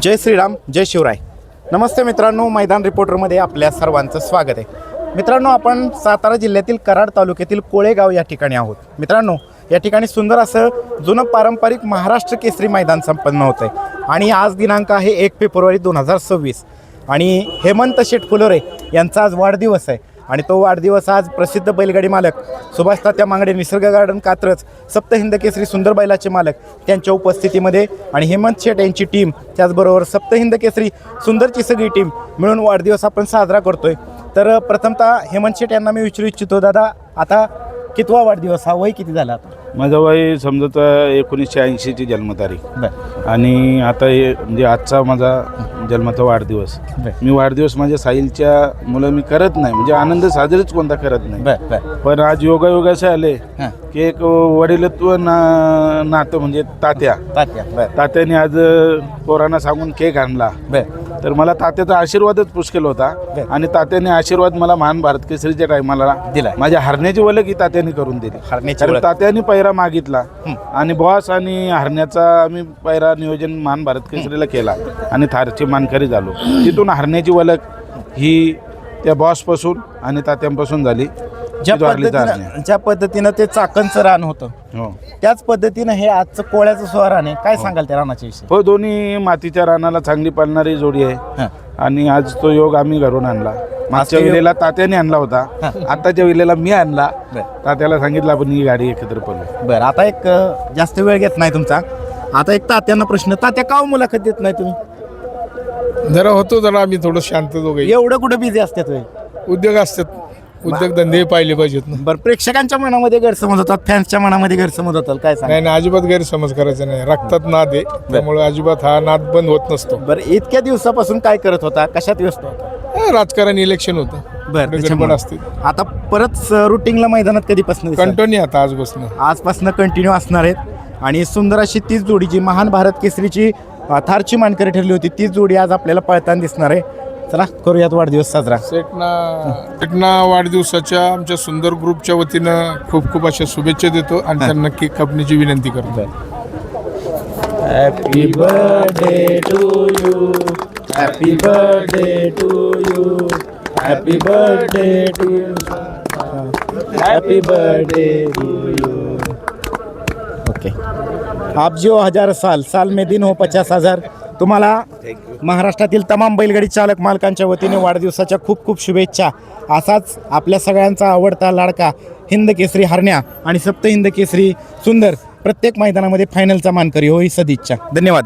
जय श्रीराम, जय शिवराय. नमस्ते मित्रांनो, मैदान रिपोर्टरमध्ये आपल्या सर्वांचं स्वागत आहे. मित्रांनो, आपण सातारा जिल्ह्यातील कराड तालुक्यातील कोळेगाव या ठिकाणी आहोत. मित्रांनो, या ठिकाणी सुंदर असं जुनं पारंपरिक महाराष्ट्र केसरी मैदान संपन्न होतं आहे आणि आज दिनांक आहे 1 फेब्रुवारी 2026 आणि हेमंत शेठ फुलोरे यांचा आज वाढदिवस आहे आणि तो वाढदिवस आज प्रसिद्ध बैलगाडी मालक सुभाष तात्या मांगडे, निसर्ग गार्डन कात्रज, सप्तहिंद केसरी सुंदर बैलाचे मालक त्यांच्या उपस्थितीमध्ये आणि हेमंत शेठ यांची टीम, त्याचबरोबर सप्तहिंद केसरी सुंदरची सगळी टीम मिळून वाढदिवस आपण साजरा करतोय. तर प्रथमतः हेमंत शेठ यांना मी विचारू इच्छितो, दादा आता कितवा वाढदिवस, हा वय किती झाला आता? माझं वय समजा 1980ची जन्मतारीख आणि आता हे म्हणजे आजचा माझा जन्माचा वाढदिवस. मी वाढदिवस माझ्या साहिलच्या मुलं मी करत नाही, म्हणजे आनंद साजरीच कोणता करत नाही. पण आज योगायोग असे आले की एक वडिलत्व नातं म्हणजे तात्याने आज पोरांना सांगून केक आणला. तर मला तात्याचा आशीर्वादच पुष्कळ होता आणि तात्याने आशीर्वाद मला महान भारत केसरीच्या टायमाला दिला. माझ्या हरण्याची वलक ही तात्याने करून दिली. तात्याने पैरा मागितला आणि बॉस आणि हरण्याचा आम्ही पैरा नियोजन महान भारत केसरीला केला आणि थारचे मानकरी झालो. तिथून हरण्याची वलक ही त्या बॉसपासून आणि तात्यांपासून झाली. ज्या पद्धतीनं ते चाकणचं रान होतं, हो त्याच पद्धतीनं हे आजचं कोळ्याचं स्वरान आहे. काय सांगाल त्या रानाच्या विषयी? हो, दोन्ही मातीच्या रानाला चांगली पाळणारी जोडी आहे आणि आज तो योग आम्ही घरून आणला. मागच्या वेळेला तात्याने आणला होता, आताच्या वेळेला मी आणला. तात्याला सांगितलं आपण ही गाडी एकत्र पडलो. बरं, आता एक जास्त वेळ घेत नाही तुमचा. आता एक तात्यांना प्रश्न, तात्या का मुलाखत देत नाही तुम्ही? जरा आम्ही थोडं शांत दोघे. एवढं कुठं बिझी असतात तुम्ही? उद्योग असतात, उद्योगधंदे पाहिले पाहिजेत ना. बरं, प्रेक्षकांच्या मनामध्ये गैरसमज होतात, फॅन्सच्या मनामध्ये गैरसमज होतात, काय सांग? नाही, अजिबात गैरसमज करायचा नाही. रक्तात नाद आहे, त्यामुळे अजिबात हा नाद बंद होत नसतो. बरं, इतक्या दिवसापासून काय करत होता, कशात व्यस्त होता? राजकारण, इलेक्शन होतं. बरं, गडबड असते. आता परत रुटीनला मैदानात कधीपासून? कंटिन्यू आता आजपासून कंटिन्यू असणार आहेत आणि सुंदर अशी तीच जोडी जी महान भारत केसरीची थारची मानकरी ठरली होती, तीच जोडी आज आपल्याला पळताना दिसणार आहे. चला करूयात वाढदिवस साजरा. सेटना वाढदिवसाच्या आमच्या सुंदर ग्रुपच्या वतीनं खूप खूप अशा शुभेच्छा देतो आणि त्यांना केक कापण्याची विनंती करतो. Happy birthday to you, happy birthday to you, happy birthday to you, happy birthday to you. Okay, आप जो 1000 साल में दिन हो 50,000. तुम्हाला महाराष्ट्रातील तमाम बैलगाडी चालक मालकांच्या वतीने वाढदिवसाच्या खूप खूप शुभेच्छा. असाच आपल्या सगळ्यांचा आवडता लाडका हिंद केसरी हरण्या आणि सप्तहिंद केसरी सुंदर प्रत्येक मैदानामध्ये फायनलचा मानकरी हो, ही सदिच्छा. धन्यवाद.